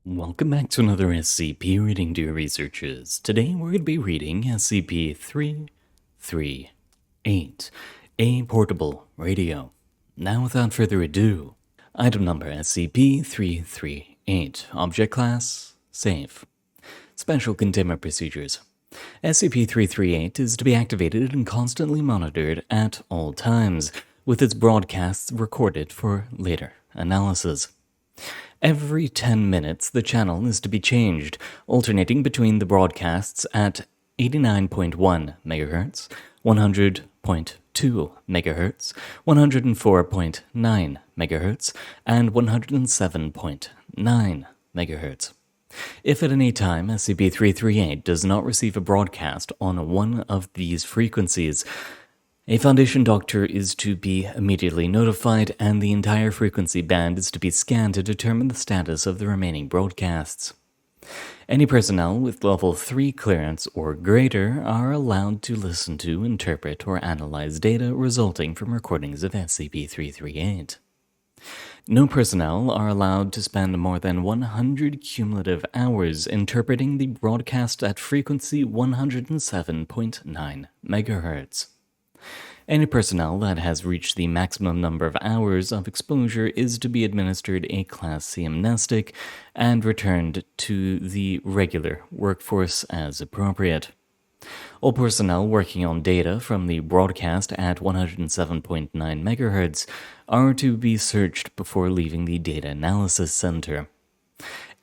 Welcome back to another SCP reading, dear researchers. Today we're going to be reading SCP-338, a portable radio. Now without further ado, item number SCP-338, object class, safe. Special containment procedures. SCP-338 is to be activated and constantly monitored at all times, with its broadcasts recorded for later analysis. Every 10 minutes, the channel is to be changed, alternating between the broadcasts at 89.1 MHz, 100.2 MHz, 104.9 MHz, and 107.9 MHz. If at any time SCP-338 does not receive a broadcast on one of these frequencies, a Foundation doctor is to be immediately notified, and the entire frequency band is to be scanned to determine the status of the remaining broadcasts. Any personnel with level 3 clearance or greater are allowed to listen to, interpret, or analyze data resulting from recordings of SCP-338. No personnel are allowed to spend more than 100 cumulative hours interpreting the broadcast at frequency 107.9 MHz. Any personnel that has reached the maximum number of hours of exposure is to be administered a Class C amnestic and returned to the regular workforce as appropriate. All personnel working on data from the broadcast at 107.9 MHz are to be searched before leaving the Data Analysis Center.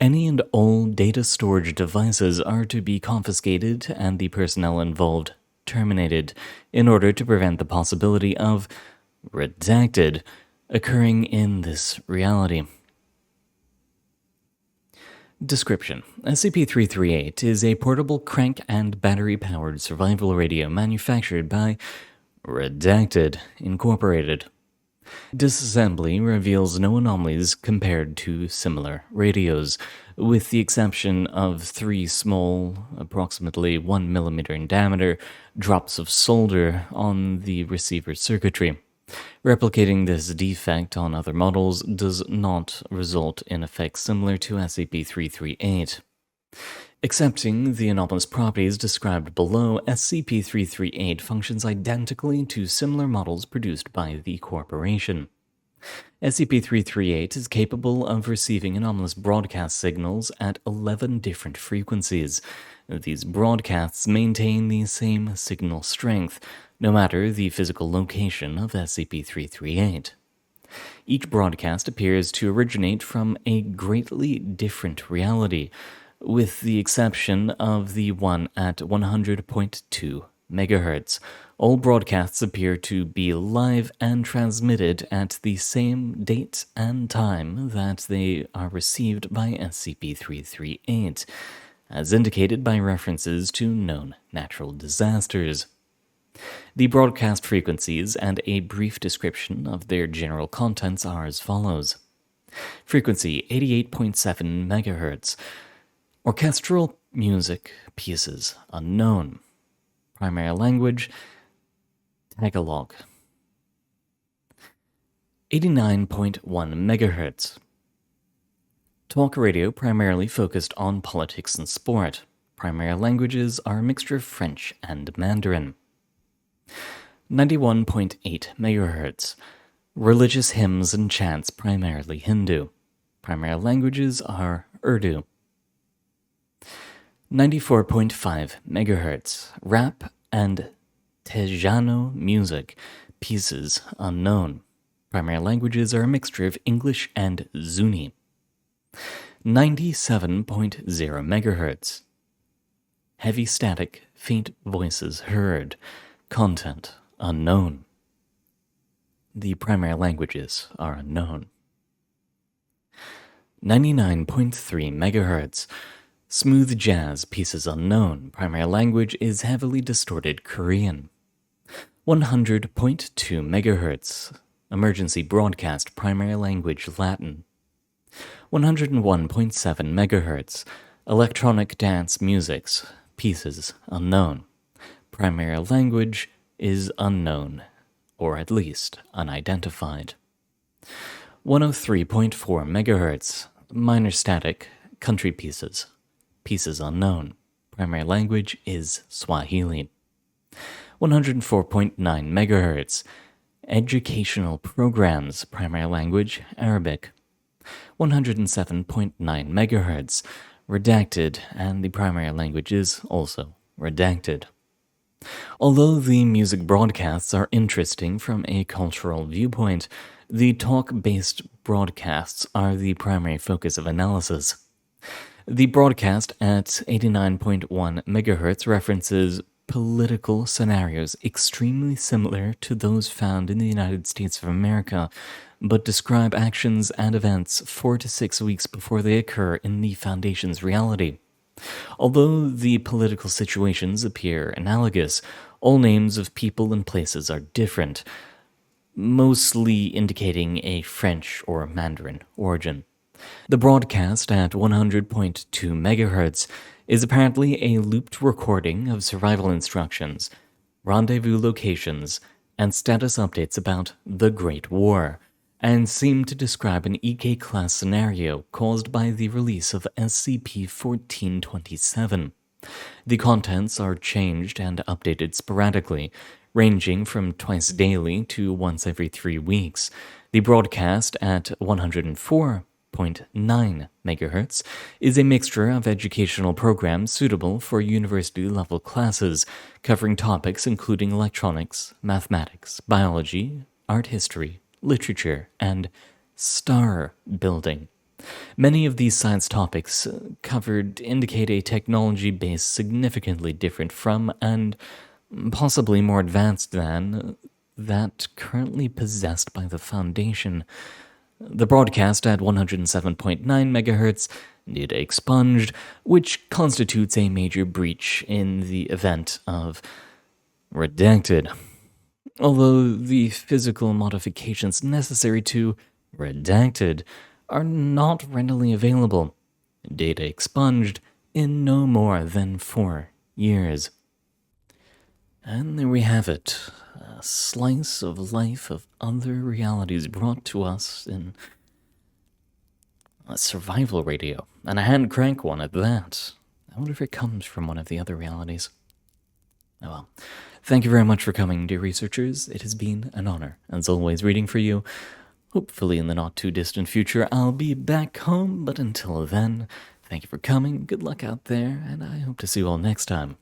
Any and all data storage devices are to be confiscated and the personnel involved terminated in order to prevent the possibility of redacted occurring in this reality. Description: SCP-338 is a portable crank and battery-powered survival radio manufactured by Redacted Incorporated. Disassembly reveals no anomalies compared to similar radios, with the exception of 3 small, approximately 1 mm in diameter, drops of solder on the receiver circuitry. Replicating this defect on other models does not result in effects similar to SCP-338. Accepting the anomalous properties described below, SCP-338 functions identically to similar models produced by the corporation. SCP-338 is capable of receiving anomalous broadcast signals at 11 different frequencies. These broadcasts maintain the same signal strength, no matter the physical location of SCP-338. Each broadcast appears to originate from a greatly different reality, with the exception of the one at 100.2 MHz. All broadcasts appear to be live and transmitted at the same date and time that they are received by SCP-338, as indicated by references to known natural disasters. The broadcast frequencies and a brief description of their general contents are as follows. Frequency 88.7 MHz. Orchestral music pieces unknown. Primary language Tagalog. 89.1 MHz. Talk radio primarily focused on politics and sport. Primary languages are a mixture of French and Mandarin. 91.8 MHz. Religious hymns and chants primarily Hindu. Primary languages are Urdu. 94.5 MHz. Rap and Tejano music, pieces unknown. Primary languages are a mixture of English and Zuni. 97.0 MHz. Heavy static, faint voices heard. Content unknown. The primary languages are unknown. 99.3 MHz. Smooth jazz, pieces unknown. Primary language is heavily distorted Korean. 100.2 MHz. Emergency broadcast, primary language Latin. 101.7 MHz. Electronic dance musics, pieces unknown. Primary language is unknown, or at least unidentified. 103.4 MHz. Minor static, country pieces. Pieces unknown. Primary language is Swahili. 104.9 megahertz. Educational programs. Primary language Arabic. 107.9 megahertz. Redacted, and the primary language is also redacted. Although the music broadcasts are interesting from a cultural viewpoint, the talk-based broadcasts are the primary focus of analysis. The broadcast at 89.1 megahertz references political scenarios extremely similar to those found in the United States of America, but describe actions and events 4 to 6 weeks before they occur in the Foundation's reality. Although the political situations appear analogous, all names of people and places are different, mostly indicating a French or Mandarin origin. The broadcast at 100.2 megahertz is apparently a looped recording of survival instructions, rendezvous locations, and status updates about the Great War, and seemed to describe an EK-class scenario caused by the release of SCP-1427. The contents are changed and updated sporadically, ranging from twice daily to once every 3 weeks. The broadcast at 104.9 megahertz is a mixture of educational programs suitable for university-level classes, covering topics including electronics, mathematics, biology, art history, literature, and star building. Many of these science topics covered indicate a technology base significantly different from, and possibly more advanced than, that currently possessed by the Foundation. The broadcast at 107.9 megahertz data expunged, which constitutes a major breach in the event of redacted. Although the physical modifications necessary to redacted are not readily available. Data expunged in no more than 4 years. And there we have it. A slice of life of other realities brought to us in a survival radio. And a hand crank one at that. I wonder if it comes from one of the other realities. Oh well. Thank you very much for coming, dear researchers. It has been an honor, as always, reading for you. Hopefully in the not-too-distant future, I'll be back home, but until then, thank you for coming, good luck out there, and I hope to see you all next time.